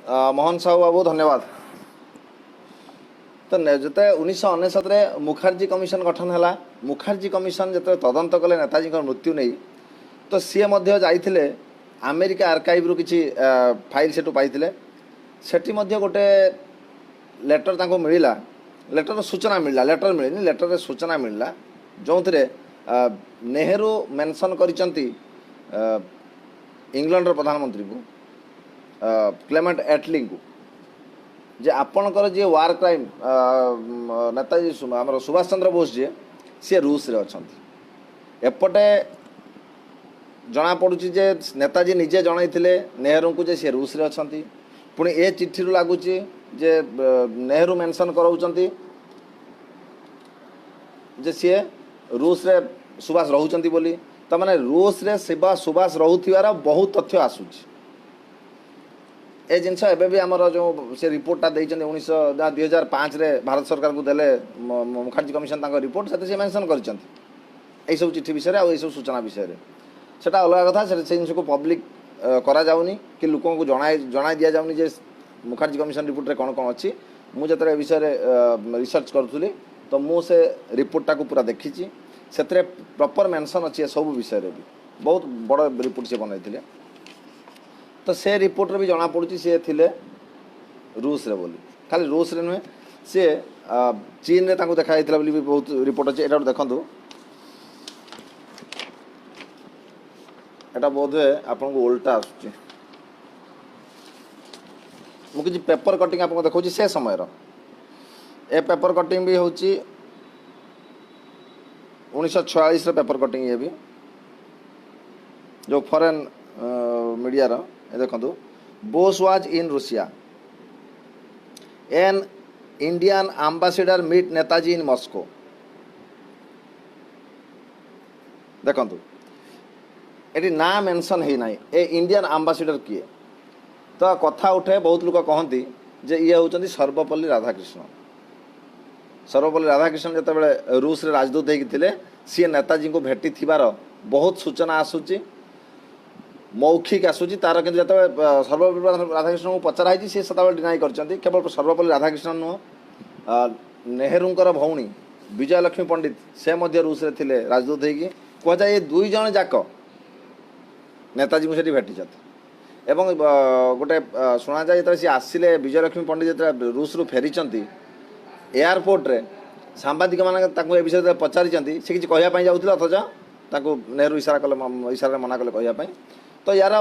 मोहन साहू बाबू धन्यवाद। तो जो 1999 मुखर्जी कमिशन गठन है, मुखर्जी कमिशन जो तदंत कले नेताजी मृत्यु नहीं, तो सी जाइए अमेरिका आर्काइव रु किसी फाइल से पाई सेठी गोटे लेटर तांको मिला, लेटर सूचना मिलला, लेटर मिलनी, लेटर सूचना मिलला जो थे नेहरू मेंशन करिसंती इंग्लैंड प्रधानमंत्री को क्लेमेंट एटली को जे आपणकर जी वार क्राइम नेताजी आम सुभाष चंद्र बोस जी सी रूस रे अछंती। एपटे जना पड़ुची जे नेताजी निजे जनईथिले नेहरू को जे सी रूस रे अछंती। पुणी ए चिट्ठी लगुची जे नेहरू मेंशन कराउचंती जे सी रूस रे सुभाष रहउचंती बोली। त माने रूस रे सुभाष रहउथिवार बहुत तथ्य आसुची। ए जिनस एबे भी आमर जो से रिपोर्टा देइचंती 2005 रे भारत सरकार को देले मुखर्जी कमिशन तांको रिपोर्ट से मेंशन करिसंती एई सब चिट्ठी विषय आ सब सूचना विषय रे। सेटा अलग कथा, से जिनस को पब्लिक करा जाउनी कि लोकों को जणाई दिया जाउनी जे मुखर्जी कमिशन रिपोर्ट रे कोन कोन अछि। मु जतरे विषय रे रिसर्च करथुली तो मु से रिपोर्टा को पूरा देखिची, सेतरे प्रॉपर मेंशन अछि सब विषय रे भी बहुत बड़ रिपोर्ट से बनैथिले। तो से रिपोर्ट भी जना पड़ी सी थे रूस रे बोली, खाली रूस रे नुहे सी चीन रे तांको देखा जाइथिला बोली भी बहुत रिपोर्ट अच्छे। एटा देखंतु, एटा बोधे आपन को उल्टा आसुची। मु किछि पेपर कटिंग आपन को देखौची से समय रो। ए पेपर कटिंग भी होची 1946 रे पेपर कटिंग, ये भी जो फॉरेन मीडिया रो। देखो, Bose was in Russia, an Indian ambassador meet Netaji in Moscow. देखो ये ना मेंशन है ना ए इंडियन एम्बेसडर किए। तो कथा उठे बहुत लोग कहती जे ये होचंदी सर्वपल्ली राधाकृष्ण। सर्वपल्ली राधाकृष्ण जिते रूस रे राजदूत होते सी नेताजी को भेटी थिबार बहुत सूचना आसूची, मौखिक आसूची तार कि जो सर्वपल्ली राधाकृष्ण को पचराई सी सदा डिनाई करछंती। केवल सर्वपल्ली राधाकृष्ण नुह, नेहरूंकर भौणी विजयलक्ष्मी पंडित से मध्य रूस रे थिले राजदूत होगी। कहुए ये दुई जन जाक नेताजी को सेठी भेटी एवं गोटे शुणा जाए जो सी आसिले विजयलक्ष्मी पंडित जो रूस रु फेरी एयरपोर्ट रे सांबादिक मैंने विषय पचारि सी किसी कहवाई जाऊे अथच नेहरू इशारा कले, इशारा मना कले कहवाई। तो यार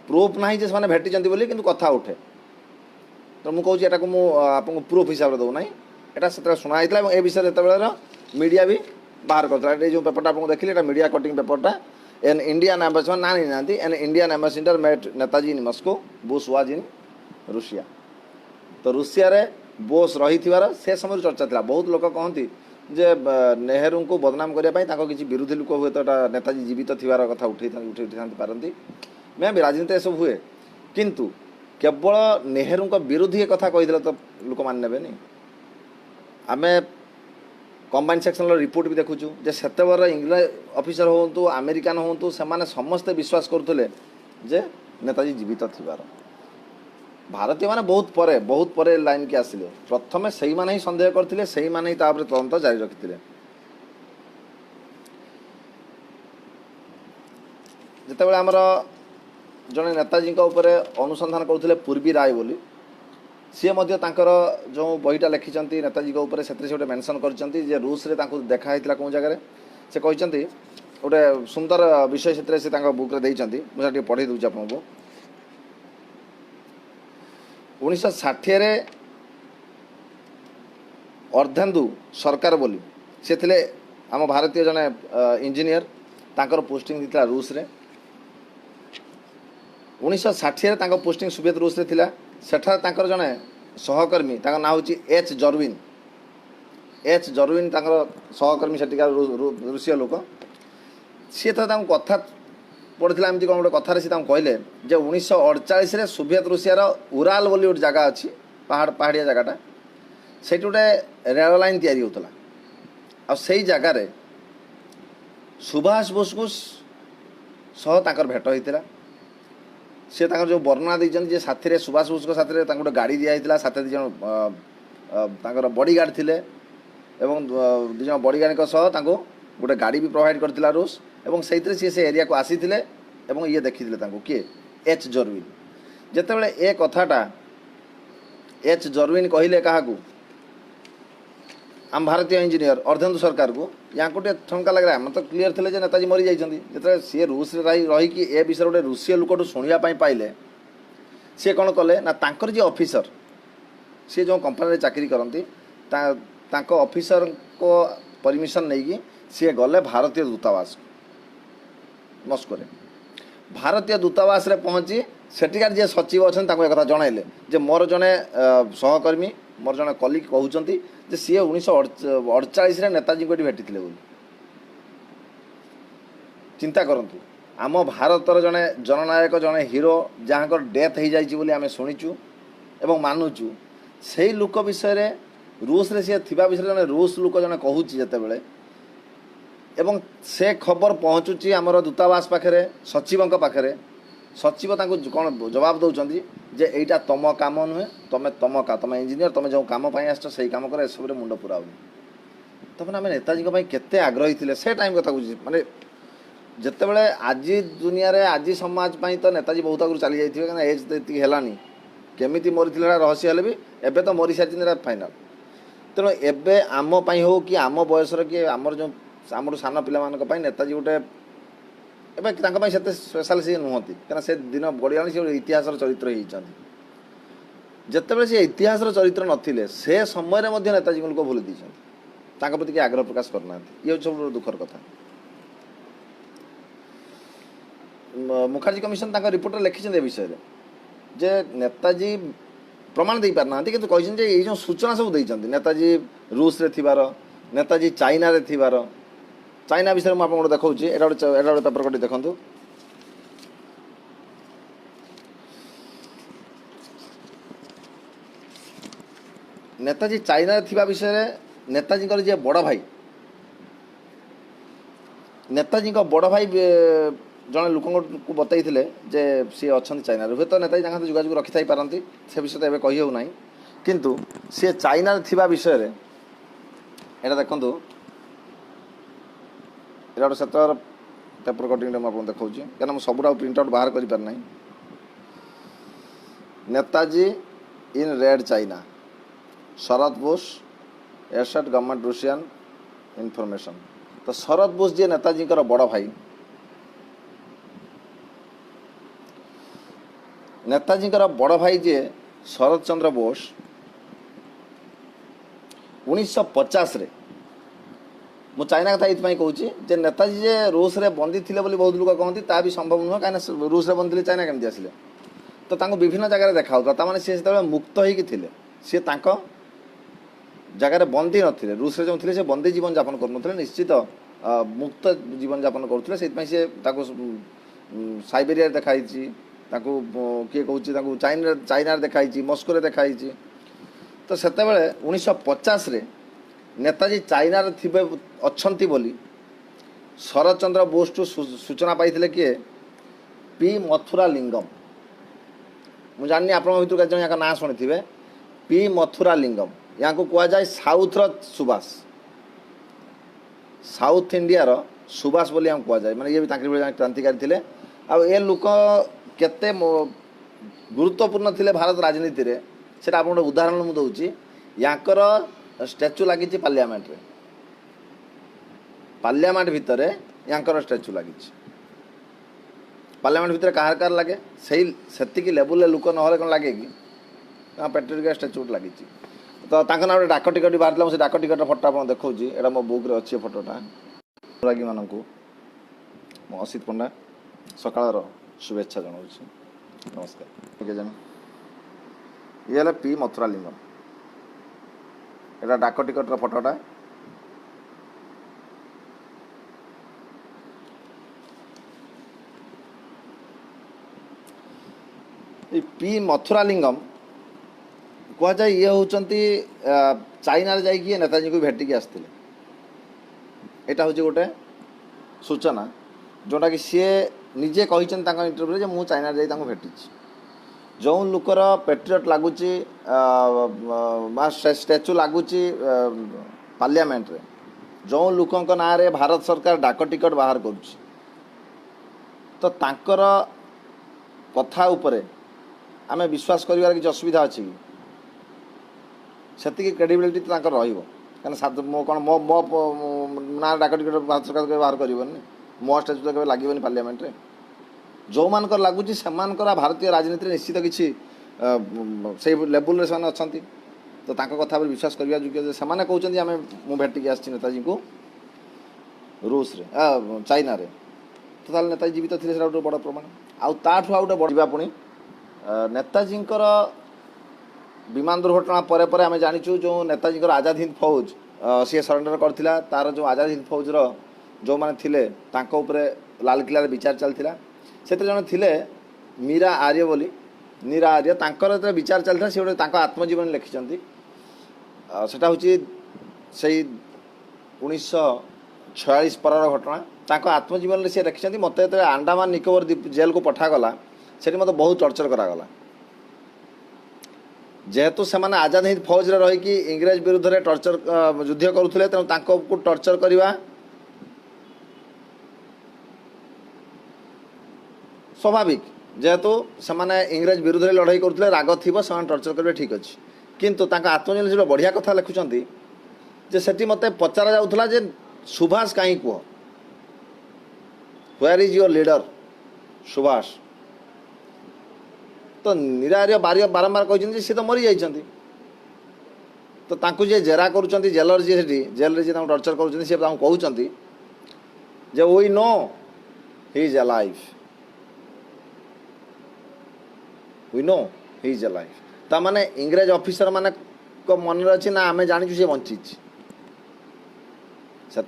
प्रूफ ना जे से भेटी बोली किंतु कथा उठे। तो मुझे कहूँ एटा को आपको प्रूफ हिसाब से दौना, यहाँ से शुणाई ए विषय मीडिया भी बाहर करता। जो पेपरटा आपको देखिए मीडिया कटिंग पेपरटा, एन इंडियन एम्बेसडर ना नहीं ना an Indian ambassador met Netaji in Moscow, Bose was in Russia. तो रूसिया रे बोस रही से समय चर्चा था। बहुत लोग कहती जे नेहरू को बदनाम करने किसी विरोधी लोक हुए तो नेताजी जीवित थीवार कथा उठे पारती। मैं भी राजनीति सब हुए किंतु केवल नेहरू को विरोधी कथा कहीदे तो लोक मान ने आम कंबाइन सेक्शन रिपोर्ट भी देखुचु जे सेतेबर इंग्लैंड ऑफिसर हूँ अमेरिकान हूँ से समस्ते विश्वास करुले जे नेताजी जीवित थीवार। भारतीय माने बहुत परे लाइन के आसिले, प्रथमे सही माने ही संदेह करथिले, सही माने ही तापर तदंत जारी रखिथिले। जेतेबेले हमर जने नेताजी को ऊपर अनुसंधान करुथिले पूर्वी राय बोली, सी मध्य तांकर जो बहीटा लिखिचंती नेताजी को ऊपर सेतरे से मेंशन करचंती जे रूस रे तांको देखा हैतला कोन जगह रे। से कहिचंती गोटे सुंदर विषय सेतरे से तांको बुक रे देइचंती, मुझे टिके पढ़ी दूची आपनको। 1960 रे अर्धेन्दु सरकार बोली से थिले आम भारतीय जने इंजीनियर, तांकर पोस्टिंग थिला रूस रे। 1960 रे तांको पोस्टिंग सोवियत रूस रे थिला। सेठा तांकर जने सहकर्मी तांकर ना होची एच जर्विन तांकर सहकर्मी सेटिका रूसिया लोक। सी तांको कथा पढ़ा एमती कौन गोटे कथार सी कहले 1948 रे सोवियत रूसियार उराल बोली गोटे जगह अच्छी पहाड़िया जगहटा, से गोटे रेल लाइन तैयारी होता आ से जगार सुभाष बोस को सह तांकर भेट होता। सी जो वर्णना देते साथी सुभाष बोस साथी गोटे गाड़ी दिखाई साथ दी जन बॉडीगार्ड थे एवं दुज बॉडीगार्ड सह गोटे गाड़ी भी प्रोवाइड करथिला रूस एवं से से एरिया को आसी ये देखी किए एच जर्विन जितेबाला ए कथाटा एच जर्विन कहले क्या आम भारतीय इंजीनियर अर्धेन्दु सरकार को यहाँ गोटे ठंका लगे आम तो क्लीयर थे नेताजी मरी जाइए जो सी रूस रही ए विषय गोटे रूसीय लोक शुणापी पाइले सी कौन कले ना तांकर जी ऑफिसर सी जो कंपनी चाकरी करती ऑफिसर को परमिशन नहीं सी गले भारतीय दूतावास मस्को भारतीय दूतावास रे पहुँची सेठिकार जी सचिव अच्छा एक जनइले जे मोर जड़े सहकर्मी मोर जड़े कलिग कहते जे सी 1948 नेताजी को भेटी चिंता करंतु आम भारतर जड़े जननायक जड़े हीरो जहाँ डेथ हो जाए आम शुणीचु एवं मानुचु से लोक विषय रूस रे सी थिबा विषय जड़े रूस लोक जड़े कहूँ जितेबले एवं से खबर पहुँचुची आमर दूतावास पाखे सचिव पाखे सचिव कौन जवाब दौरान जे एटा तुम काम नुहे तुम इंजीनियर तुम जो कम आस कम कर सब मुंड पुराऊनी तमें आम नेताजी केते आग्रही थे से टाइम कथा बुझी माने जितेबाला आज दुनिया रे आज समाज तो नेताजी बहुत आगु चली जाइए कहीं एज तो है केमी मरी रहस्य हेल्ले भी एबे तो मरी सारी फाइनाल तेणु एबे आम हो कि आम बयसर कि आमर जो आम सान पे नेताजी गोटे एवं से स्पेशल सी नुहति क्या से दिन बढ़िया सी इतिहास चरित्र जितेबाला सी इतिहास चरित्र नथिले से समय नेताजी को लोक भूली देते प्रति कि आग्रह प्रकाश करना ये सब दुखर कथा मुखर्जी कमिशन रिपोर्ट लिखिं ए विषय जे नेताजी प्रमाण दे पारना कि ये जो सूचना सब देते नेताजी रूस रे थिबार नेताजी चाइना रे थिबार चाइना विषय में आपको देखा एटा गोटे पेपर कटी देखूँ नेताजी चाइना थिबा विषय नेताजी जी बड़ भाई नेताजी बड़ भाई जड़े लोक को बताई जे सी अच्छा चाइना हे तो नेताजी जोगाजोग रखी था पारती से विषय तो कही हो ना किंतु सी चाइना थिबा विषय एटा देखूँ गोटे सेतर पेपर कटिंग मुझे देखा क्या मुझे सबुटा प्रिंट आउट बाहर करना Netaji in red China Sharad Bose asset government Russian information तो शरद बोस जी नेताजी बड़ भाई नेताजी बड़ भाई जी शरद चंद्र बोस 1950 मु चाइना कथा ये कहूँ नेताजी जे रूस रे बंदी थे बहुत लोग कहते ता भी संभव नुह कहीं रूस रे बंदी थे चाइना केमती आसिले तो विभिन्न जगह देखा ताने सी जो मुक्त होते सी जगार बंदी नथिले रूस रे जो थे बंदी जीवन यापन कर निश्चित मुक्त जीवन यापन करुले से साइबेरिया देखाई किए कहूँ चाइना देखाई मस्को देखाई तो से 1950 नेताजी चाइना थे अच्छी बोली शरद चंद्र बोस टू सूचना पाई किए पी मथुरा लिंगम मुझे जानी आप भर ना शुणी थे पी मथुरा लिंगम यहाँ को कह जाए साउथ सुभाष साउथ इंडिया रो सुभाष बोली हम कह जाए मैंने ये भी क्रांतिकारी थे आ लोक केते गुरुत्वपूर्ण थे भारत राजनीति रे से आप उदाहरण मुझे दूसरी यांकर स्टैच्यू लगी पार्लियामेंट रे पार्लियामेंट भितर यांकर स्टैच्यू लगी पार्लियामेंट भितर कहार कहार लगे से लेवल लोक ना कौन लगे कि पेट्रोल स्टैच्यू लगी तो ना गोटे डाक टिकट बाहर से डाक टिकट फटो आप देखा यहाँ मो बुक अच्छे फटोटा रागी मानक मो असित पंडा सकाल शुभेच्छा जनाऊँ नमस्कार ये पी मथुरा लिंगम यहाँ डाक टिकट फटोटा पी मथुरा लिंगम कह जाए ये होती चाइना जाइए नेताजी को भेटिकी आसते यहाँ हूँ गोटे सूचना जोटा कि सी निजे कहते इंटरव्यू मु चाइना जाई भेटी जो लुकर पेट्रियट लगुच स्टैच्यू लगुच पार्लियामेंट रे जो लोकों ना रे भारत सरकार डाक टिकट बाहर करुच्ची तो तांकर कथा उपरे आमे विश्वास करिवार किसी असुविधा अच्छी से क्रेडिबिलिटी तो रहिबो कहीं मो कौन मो मो ना डाक टिकट भारत सरकार के बाहर करनी मो स्टैच्यू तो लगे पार्लियामेंट रे जो मान लगुच से भारतीय राजनीति निश्चित किसी से लेवल से अच्छा तो कथा पर विश्वास करने योग्य से कहते आम मुझे भेटिकी आसी नेताजी को रूस रे चाइना रे तो ताल नेताजी जीवित थे गोटे बड़ प्रमाण आठू आ गए बढ़ा पुणी नेताजी विमान दुर्घटना पर पर आम जाचु जो नेताजी आजाद हिंद फौज सी सरेंडर करथिला तार जो आजाद हिंद फौजर जो मैंने थिले तांको उपरे लाल किला विचार चलता से जन थिले मीरा आर्य बोली नीरा आर्य तांकर विचार चलता से गोटे आत्मजीवन लिखिं सेटा हूँ से 1946 पर घटना तांको आत्मजीवन से लिखिं मत अंडमान निकोबर द्वीप जेल को पठागला से मत बहुत टर्चर करागला जेहेतु से आजाद हिंद फौज रे रही इंग्रेज विरुद्ध रे टर्चर युद्ध करुले तेणु टर्चर करवा स्वाभाविक जेहेतु से इंग्रेज विरुद्ध रे लड़ाई करुले राग थी से टर्चर करेंगे ठीक अच्छे किंतु आत्मजीवन जो बढ़िया कथा लिखुंट जे सेठी मते पचारा जाउथला जे सुभाष कहीं कह where is your leader Subhash तो निरार्य बारंबार कहते सी तो मरी जाइछंती तो तांकु जे जेरा करुचंती जेलर जी सेठी जेल जी टर्चर करुचंती से कहउचंती जे we know he is alive we know he is alive ता माने इंग्रेज ऑफिसर माने को मन अच्छी ना आम जानी सी बंची से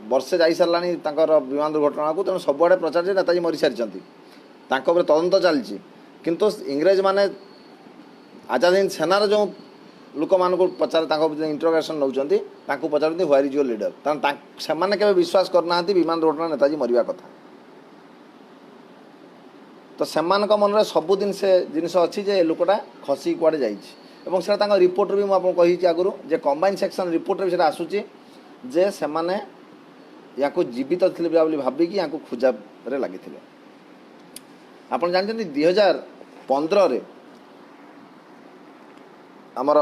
वर्षे जा सारा विमान दुर्घटना को तेणु सबुआड़े प्रचार से नेताजी मरी सारी तदंत चलती किंतु इंग्रेज माने आजाद हिंद सेनार जो लोक मान पचार इंटरोगेशन नौ पचारती व्वेयर इज योर लीडर से विश्वास करना विमान दुर्घटना नेताजी मरवा कथा तो सेमान मन में सबुदिन से जिनस अच्छी जे लोकटा खसी कुआड़े जा रिपोर्ट भी मुझे कही आगुरी जे कंबाइन सेक्शन रिपोर्ट भी आसूची जे से माने या जीवित थे भाविकी या खोजारे लगी आप जानते 2015 आमर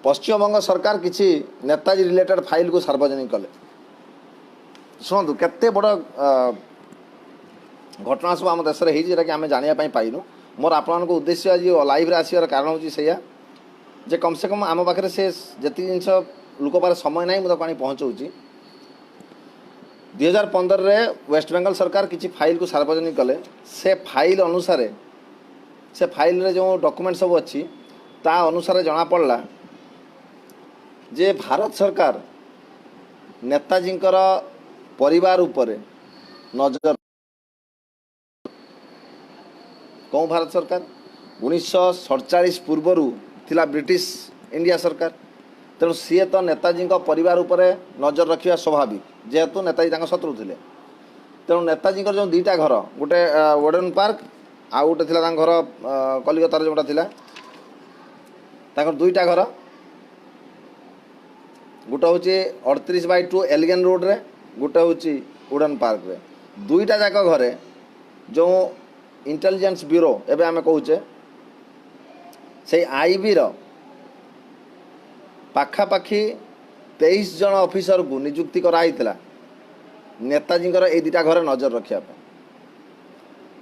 पश्चिमबंग सरकार किसी नेताजी रिलेटेड फाइल को सार्वजनिक कले शुणु केते बड़ घटना सब आम देश में होता कि आम जानापी पाइनु मोर आपण उद्देश्य आज लाइव आसवर कारण हूँ से जे कम से कम आम पाखे से जी जिनस लोक पार समय ना मुझे पानी पहुँचाऊँगी 2015 रे वेस्ट बेंगल सरकार किसी फाइल को सार्वजनिक कले से फाइल अनुसार से फाइल रे जो डॉक्यूमेंट सब अच्छी ता अनुसार जना पड़ला जे भारत सरकार नेताजी परिवार उपरे नजर कौन भारत सरकार 1947 पूर्वर थिला ब्रिटिश इंडिया सरकार तेणु सी तो नेताजी परिवार उपरे नजर रखा स्वाभाविक जेहेतु नेताजी शत्रु थे तेणु नेताजी जो दुईटा घर गोटे वुडन पार्क आउ गोटे थी घर कलिकतार जोटा थी दुईटा घर गोटे हूँ 38/2 एलिगेन रोड रे गोटे हूँ वुडन पार्क रे दुईटा जाक घरे जो इंटेलिजेंस ब्यूरो एवं आम कहे से आईबी पाखापाखि 23 जन ऑफिसर को नियुक्ति कराई नेताजी ये दुटा घर नजर रखा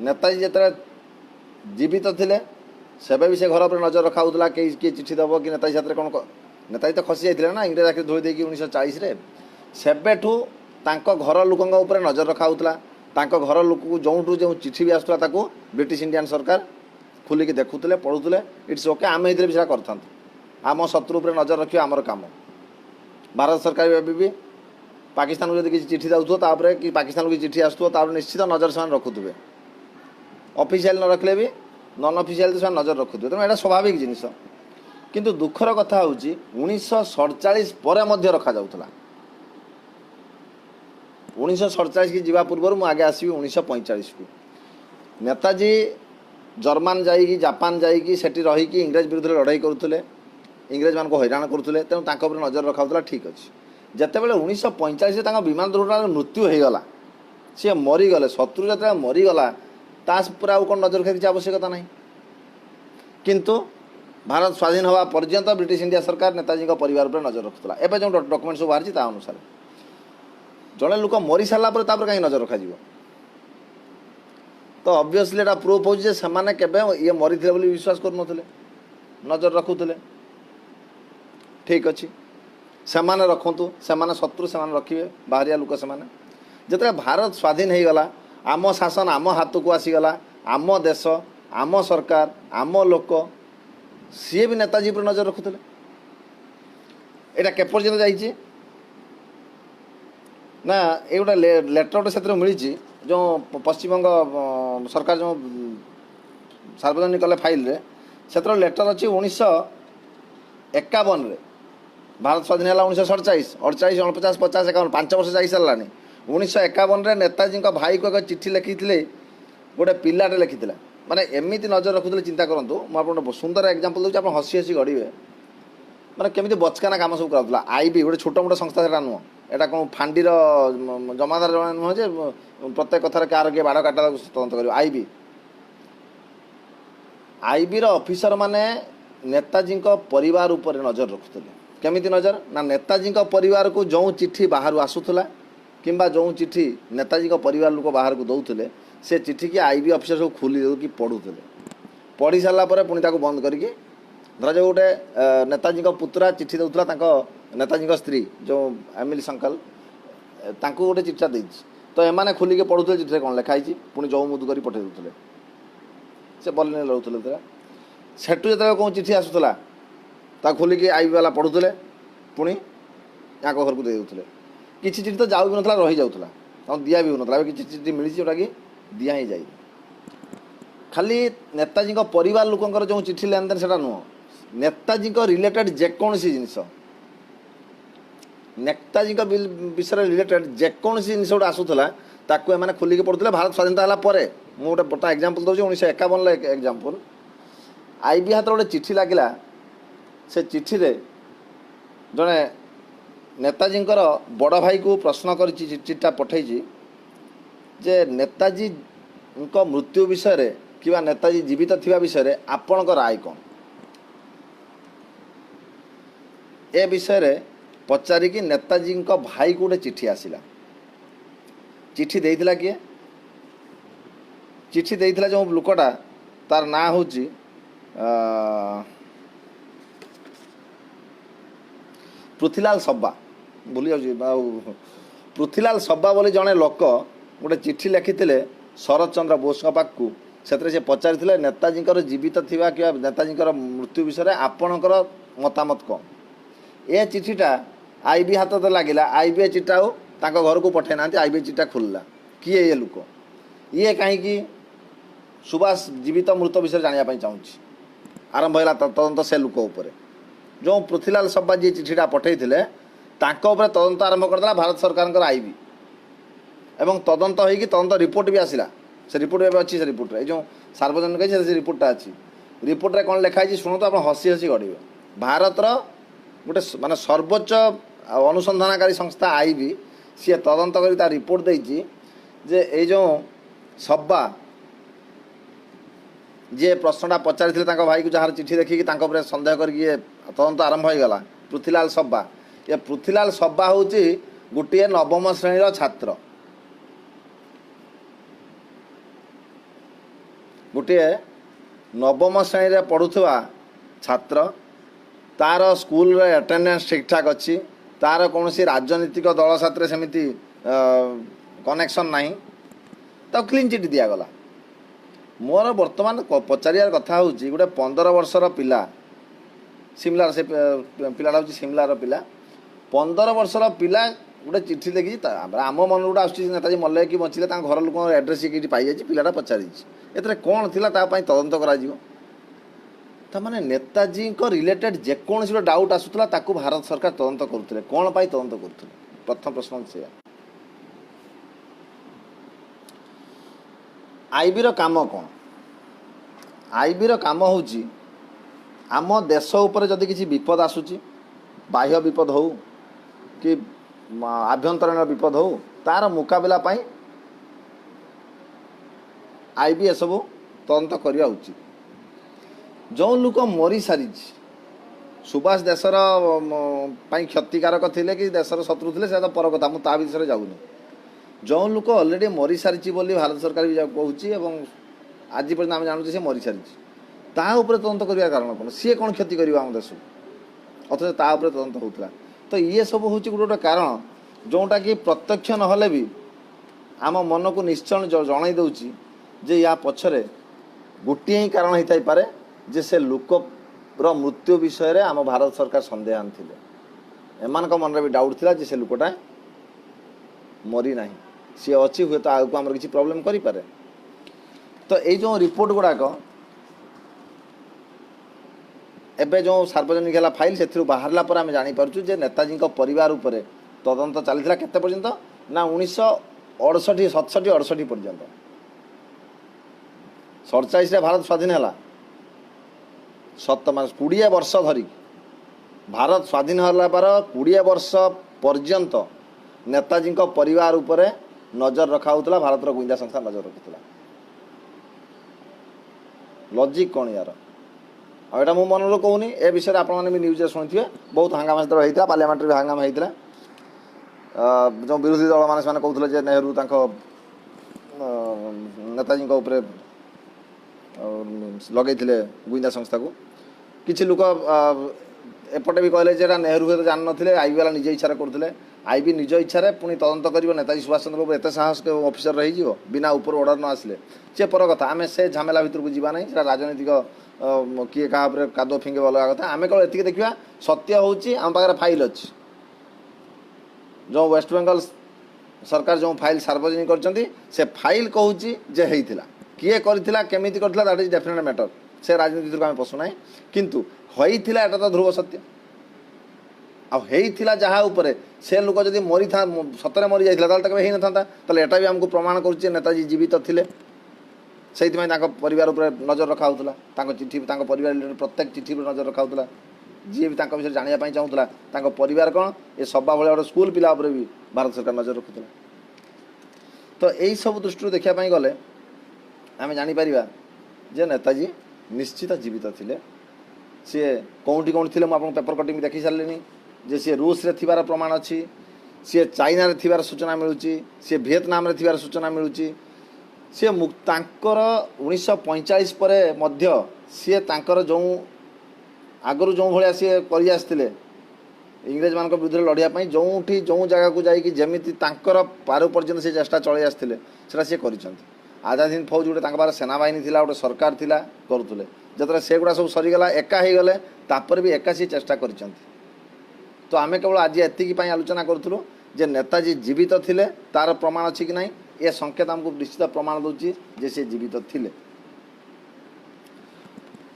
नेताजी जिते जीवित थे से भी से घर पर नजर रखा किए चिठी दब कि नेताजी साथ कौन नेताजी तो खसी जाते ना इंग्रेज आखिर धोई देकी 1940 सेबेठू घर लोकों नजर रखा घर लोक जो जो चिठी भी आसूला ब्रिटिश इंडियन सरकार खोलिकी देखुले पढ़ुले इट्स ओके आम ये भी करता आम शत्रु पर नजर रखिए आमर काम भारत सरकार भी पाकिस्तान को किसी चिठी जाऊे कि पाकिस्तान को चिठी आसो निश्चित नजर से रखुवे ऑफिशियल न रखले भी नॉन ऑफिशियल से नजर रखुवे तेणु यहाँ स्वाभाविक जिनस किंतु दुखर कथा हूँ 1947 पर रखा जाऊला 1947 की जीवा पूर्व मु आगे आसबि 1945 को नेताजी जर्मान जाइकी जापान जाइकी सेठी रहीकि इंग्रेज विरुद्ध लड़ाई करुले इंग्रेज मान हैरान करुले तेणु तांको उपर नजर रखाउला ठीक अच्छे जितेबाला 1945 विमान दुर्घटना मृत्यु हो गला सी मरीगले शत्रु जो मरीगला तापर आउ कौन नजर रखा किसी आवश्यकता ना किंतु भारत स्वाधीन हवा पर्यंत ब्रिटिश इंडिया सरकार नेताजी परिवार पर नजर रखुला एवं जो डॉक्यूमेंट सब बाहरी अनुसार जड़े लोक मरी सारा कहीं नजर रखा तो ऑब्वियसली एटा प्रूफ हो ये मरी थे विश्वास करुले नजर रखुले ठीक अच्छे से रखु से शत्रु से रखिए बाहरिया लोक से जिते भारत स्वाधीन हो गला आम शासन आम हाथ को आसीगला आम देश आम सरकार आम लोक सी भी नेताजी पर नजर रखुले यहाँ केपर्यंत जाइए ना ये गोटे लेटर से मिली जो पश्चिमबंग सरकार जो सार्वजनिक कले फाइल रे से लेटर अच्छी 1951 भारत स्वाधीन है 1947 48 49 50 51 5 वर्ष जा सारानी 1951 नेताजी भाई को एक चिट्ठी लिखी गोटे पिलाटे लिखी माने एमती नजर रखुले चिंता करूँ मुझे सुंदर एग्जांपल दूसरी आप हसी हसी गढ़े माने केमी बचकाना काम सब करा आईबी गोटे छोट मोट संस्था से नुह एटा कौन फांडीर जमादार जन नुह जे प्रत्येक कथार कार किए बाड़ काटा तदंत कर आईबी ऑफिसर माने नेताजी परिवार उपर नजर रखुले केमी नजर ना नेताजी परिवार को जो चिट्ठी बाहर आसूला किंबा जो चिट्ठी नेताजी परिवार लोक बाहर को दौले से चिट्ठी की आईबी ऑफिसर सब खोली कि पढ़ुले पढ़ी सारापर पुणी बंद करके धर जो गोटे नेताजी पुतरा चिट्ठी दूसरा नेताजी स्त्री जो एमिली संकल गोटे चिट्ठा देती तो एमाने खोलिके पढ़ुले चिट्ठी कौन लिखाई पुणी जो मुदु कर पठे दूसरे से बलिने लड़ुले सेठू जो कौन चिट्ठी आसूला खोलिकी आईबी वाला पढ़ुले पुणी या घर को दे दूसरे किसी चिट्ठी तो जाऊ भी ना रही जाऊला दिया भी होना किसी चिट्ठी मिली जोटा कि दिया ही जाए खाली नेताजी परिवार लोकंर जो चिट्ठी लेन देन से नुह नेताजी रिलेटेड जेकोसी जिनस नेताजी विषय रिलेटेड जेकोसी जिन गोटे आसूला ताकू एम खोलिकी पढ़ुले भारत स्वाधीनता है मुझे बड़ा एग्जांपल दूसरी 1951 एग्जांपल आईबी हाथ गोटे चिट्ठी लगिला से चिट्ठी रे जड़े नेताजी बड़ भाई को प्रश्न कर चिट्ठा पठे जे नेताजी मृत्यु विषय रे कि नेताजी जीवित थिबा विषय रे आपणकर राय कौन ए विषय रे पचारिकी नेताजी भाई को गोटे चिट्ठी आसिला चिट्ठी देइथिला किए चिट्ठी देइथिला जो लोकटा तार ना होची पृथ्वीलाल सब्बा भूली जाऊँ पृथ्वीलाल सब्बा बोली जड़े लोक गोटे चिट्ठी लिखिते शरद चंद्र बोस पाखु से पचारि नेताजी जीवित थिबा कि नेताजी मृत्यु विषय में आपणकर मतामत कौन ए चिट्ठीटा आईबी हाथ तो लगिला आईबी चिट्ठा घर को पठे ना आईबी चिट्ठा खोलला किए ये लोक ये कहीं सुभाष जीवित मृत विषय जानापी चाहूँगी आरंभ है तदंत से लोक उपर जो पृथ्वीलाल सब्बा जी चिट्ठीटा पठे तदंत आरंभ करदेला भारत सरकार आईबी एवं तदंत होगी तदंत रिपोर्ट भी आसला से रिपोर्ट भी अच्छी से रिपोर्ट रे जो सार्वजनिक से रिपोर्टा अच्छी रिपोर्ट रे कौन लिखाई शुणु तो आप हसी हसी गढ़े भारतर गोटे माने सर्वोच्च अनुसंधानकारी संस्था आईबी सी तदंत कर रिपोर्ट देती जे ये जो सब्बा जी प्रश्नटा पचारि भाई को जार चिट्ठी देखिकी सन्देह करके तदंत आरंभ हो गला पृथ्वीलाल सब्बा ये पृथ्वीलाल सब्बा हूँ गोटे नवम श्रेणीर छात्र गोटे नवम श्रेणी पढ़ुवा छात्र तार स्कूल अटेंडेंस ठीक ठाक अच्छी तार कौन सी राजनीतिक दल साथ सेमती कनेक्शन ना तो क्लीन चिट दिगला मोर बर्तमान पचार कथा हूँ गोटे 15 वर्षर पिला सिमलार से पिलाटा हूँ सिमलार पिला 15 वर्षर पिला गोटे चिट्ठी लिखी आम मन गोटे आस नेताजी मल्ले कि बचिले घर लोक एड्रेस ये पाई जाए पिलाटा पचारि ए कौन थी तदंत कर नेताजी रिलेटेड जेकोसी डाउट आसूला भारत सरकार तदंत करुले कौन पाई तदंत करुले प्रथम प्रश्न से आईबी काम कौन? आईबी काम हूँ आम देश उपर जदि किसी विपद आसूची, बाह्य विपद हो कि आभ्यंतरीण विपद हो, तार मुकाबला पाई आईबी ए सब तदंत करवा उचित। जो लोक मरी सारी, सुभाष देशर क्षतिकारक थिले कि देशर शत्रु थे तो पर कथा, मुझे विषय जाऊनी। जो लोक अलरेडी मरी सारी बोली भारत सरकार भी कहूँ, आज पर्यटन आम जानूँ सी मरी सारी, ताऊपर तदंत करने कारण कौन? सी कौन क्षति कर आम देश, अथच ताऊपर तदंत होता। तो ये सब हूँ गोटे गोटे कारण जोटा कि प्रत्यक्ष नहले भी आम मन को निश्चय जन दूची जे या पछरे गोटे ही कारण होता पारे जे से लोकर मृत्यु विषय रे आम भारत सरकार संदेहान थिले। एमान मन भी डाउट थिला जे से लोकटा मरी ना, सी अच्छी हुए तो आगे आम किसी प्रोब्लेम करि पारे। तो ये जो रिपोर्ट गुड़ाक एबे जो सार्वजनिक है फाइल से बाहरला पर आम जापर जे नेताजी परिवार उपर तदंत चली केते पर्यंत ना 1968 67 68 पर्यंत 47 भारत स्वाधीन है 20 वर्ष धरी भारत स्वाधीन होला पर 20 वर्ष पर्यंत नेताजी परिवार उपर नजर रखा होता, भारत गुइंदा संस्था नजर रखुला। लॉजिक कौन यार? आईटा मु मन कहूनी ए विषय आप न्यूज शुणी बहुत हंगामा जो होता पार्लियामेंट भी हंगामा होता। जो विरोधी दल मैंने कहते नेहरू नेताजी लगे गुइंदा संस्था को किसी लोक एपटे भी कहले नेहरू हुए तो जान ना आईबी वाला निज इच्छा करते। आईबी निज इच्छा पुणी तदंत कर नेताजी सुभाष चंद्र बोस एत साहस के ऑफिसर रही बिना ऊपर ऑर्डर न आसिले सी पर कथा। आम से झमेला भितर को जाना ना, राजनीतिक किए क्या कादो फिंगे अलग कथा। आम केवल एति देखा सत्य हूँ आम पाखे फाइल अच्छी जो वेस्ट बेंगल सरकार जो फाइल सार्वजनिक कर फाइल कहूँ जे होता किए करथिला केमिति करथिला दैट इज डेफिनेट मैटर। से राजनीति को आम पशुना किंतु होइथिला एटा तो ध्रुव सत्य आईला जहाँ उपरे से लोक जदि मरी था सतरे मरी जाता होई न था एटा भी आमको प्रमाण कर नेताजी जीवित थिले। से परिवार उपर नजर रखा होता, चिठी परिवार प्रत्येक चिठी पर नजर रखा होता। जी भी विषय जानापी चाहूला परिवार कौन ये सभा भाई गोटे स्कूल पिला भी भारत सरकार नजर रखुला। तो यही सब दृष्टि देखापी गले आम जापर जे नेताजी निश्चित जीवित थिले। सी कौटी कौन थे मुझे पेपर कटिंग देखी सारे जे सी रूस रे थिबार प्रमाण अच्छी, सी चाइना रे थिबार सूचना मिलूँ, सी वियतनाम रे थिबार सूचना मिलूँ। सी तांकर 1945 पर मध्य सी तांकर जो आगु जो भाया सी कर आसते इंग्रेज मान विरुद्ध लड़ाई जो जो जगह को जाकि जमीती पार पर्यंत से चेष्टा चलि आसते सी कर आजाद हिंद फौज गोटे पाखे सेनाबाहिनी थी गोटे सरकार थी करुले जो से गुड़ा सब सरीगला एका हो गले तापर भी एका सी चेष्टा कर। तो आम केवल आज एतिक आलोचना करूँ जे नेताजी जीवित थिले तार प्रमाण अच्छी कि नहीं ये संकेत आमको निश्चित प्रमाण दूची जे से जीवित थिले।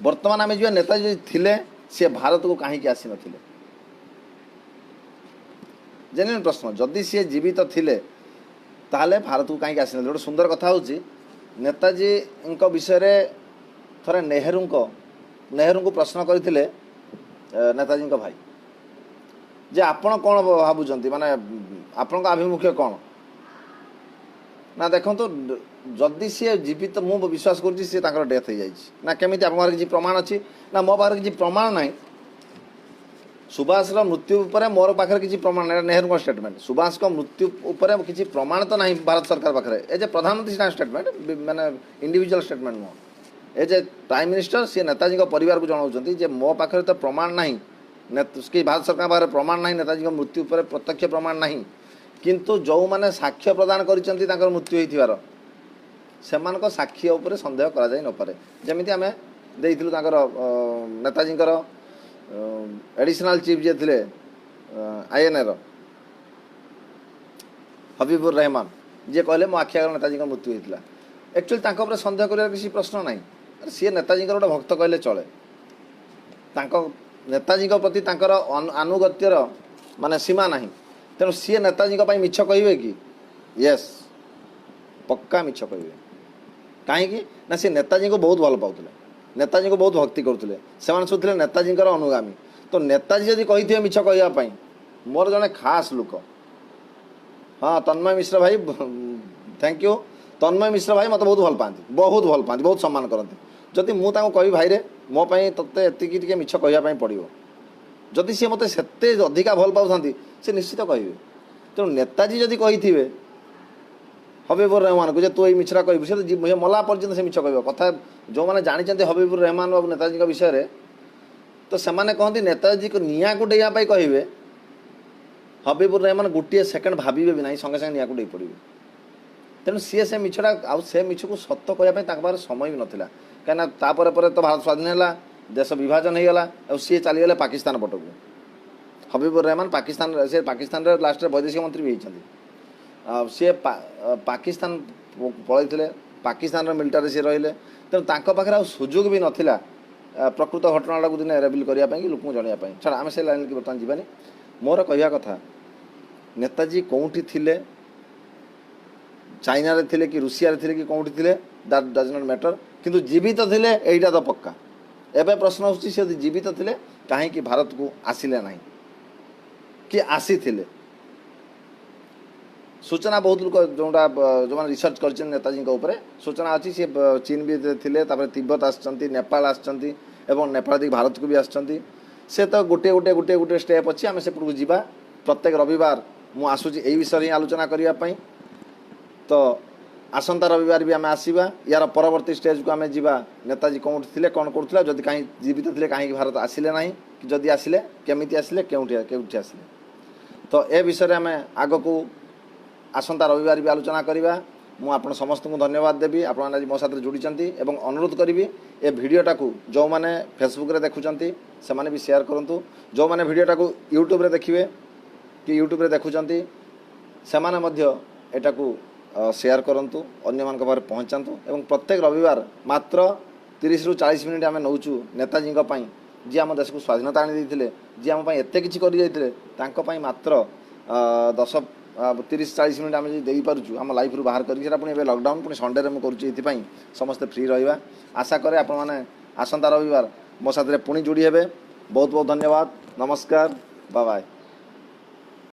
वर्तमान आम जो नेताजी थिले सी भारत को कहीं आसी नथिले जेन्युइन प्रश्न। जदि सी जीवित थिले ताहले भारत को कहीं आसी नथिले। गोटे सुंदर कथा होची नेताजी विषय रे थरे नेहरू को प्रश्न करथिले नेताजी भाई जे आपण कौन भावुंट माने आपण आभिमुख्य कौन ना देखो तो जदि सी जीवित मु विश्वास कर डेथ हो जाए केमी आप किसी प्रमाण अच्छी ना मो पाखे किसी प्रमाण ना। सुभाष मृत्यु पर मोर पाखे किसी प्रमाण ना। नेहरू स्टेटमेंट सुभाष को मृत्यु पर किसी प्रमाण तो ना भारत सरकार पाखे एज ए प्रधानमंत्री स्टेटमेंट माने इंडिविजुअल स्टेटमेंट नुह एज ए प्राइम मिनिस्टर सी नेताजी परिवार को जनाऊँ जे मो पाखे तो प्रमाण ना कि भारत सरकार पाखे प्रमाण ना नेताजी मृत्यु पर प्रत्यक्ष प्रमाण ना किंतु जो मैंने साक्ष्य प्रदान कर मृत्यु होइथिबार सेमान साक्षी उपर सन्देह करा जाई न पारे। जमिति आमे देइथिलु नेताजी एडिशनल चीफ जे थिले आईएनए हबीबुर रहमान जे कहले मो आखि आगे नेताजी मृत्यु होइथिला। एक्चुअली सन्देह कर किसी प्रश्न ना। सी नेताजी गोटे भक्त कहले चले नेताजी प्रति आनुगत्यर माने सीमा ना तेणु सी नेताजी मिछ कहे कि यस पक्का मिछ कहे कहीं ना सी नेताजी को बहुत भल पाते नेताजी को बहुत भक्ति करुले से सब थे नेताजी अनुगामी तो नेताजी जब कही मिछ कहवाई मोर जड़े खास लोक हाँ तन्मय मिश्र भाई थैंक यू तन्मय मिश्र भाई मत बहुत भल पाती बहुत सम्मान करती जदि मुझे कही भाई रे मो ते एति मिछ कहवाई पड़ो जदि सी मत से अधिका भल पाँच से निश्चित कहे तेणु नेताजी जदि कही हबीबुर रहमान को तू ये मिछरा कह मला पर्यटन से मिछ कह कथा जो मैंने जानते हबीबुर रहमान बाबू नेताजी विषय में तो से कहते नेताजी को निआ को डेवाई कहे हबीबुर रहमान गोटे सेकेंड भावे भी ना संगे संगे निआ को डे पड़े तेणु सी से मिछटा आउ से मिछ को सत कहवाई पाखे समय भी नाला कहीं तापर तो भारत स्वाधीन है देश विभाजन होगला और सी चलीगले पाकिस्तान पटक हबीबुर रहमान पाकिस्तान से पाकिस्तान लास्ट वैदेशिक मंत्री भी होती सी पाकिस्तान पलैते पाकिस्तान मिलिटारी सी रही तेणु पाखे सुजोग भी नाला प्रकृत घटना को दिन रेबिल करने लोक जनवाई छाड़ा आम से लाइन की बर्तमान जीवानी मोर कहवा कथा नेताजी कौटी थिले चाइना रे थिले कि रूसिया रे थिले कि कौटी थिले दैट डज नॉट मैटर किंतु जीवित थिले एटा तो पक्का एबे प्रश्न होची से जीवित थिले काहे कि भारत को आसिले नहीं कि आसी थिले सूचना बहुत लोग जोटा जो मैंने रिसर्च कर नेताजी सूचना अच्छी सी चीन भी थे तिब्बत आसछंती नेपाल आसछंती एवं नेपाल देख भारत को भी आसछंती से तो गोटे गोटे गोटे गोटे स्टेप अच्छी आम सेपटू जा प्रत्येक रविवार मु आसूची यही विषय ही आलोचना करने तो आसंता रविवार भी आम आसवा यार परवर्ती स्टेज को आम जा नेताजी कौन थे कौन करूला जदि कहीं जीवित थे कहीं भारत आसिले ना कि जदि आसिले केमिति आसिले केउठी आसिले तो ए विषय आम आग को आसंता रविवार भी आलोचना करवा मु आपण समस्त को धन्यवाद देवी आप मो साथ जोड़ी एवं अनुरोध करी ए भिडटा को जो मैंने फेसबुक रे देखुं से भी शेयर करूँ जो मैंने भिडटा को यूट्यूब रे देखिए कि यूट्यूब रे देखुं से एटा को शेयर करूँ अन्य मान पाखे पहुँचातु एवं प्रत्येक रविवार मात्र 30 ରୁ 40 मिनिट आम नौचु नेताजी जी आम देश को स्वाधीनता आनी जी आम एत कि कर मात्र 30-40 मिनिट आम दे पार्छु आम लाइफ रू बाहर कर लॉकडाउन पुणी संडे में करुँच समस्ते फ्री रहा आशा करे आपण मैंने आसंता रविवार मो साथ पुणी जोड़ी हे बहुत बहुत धन्यवाद नमस्कार बाय बाय।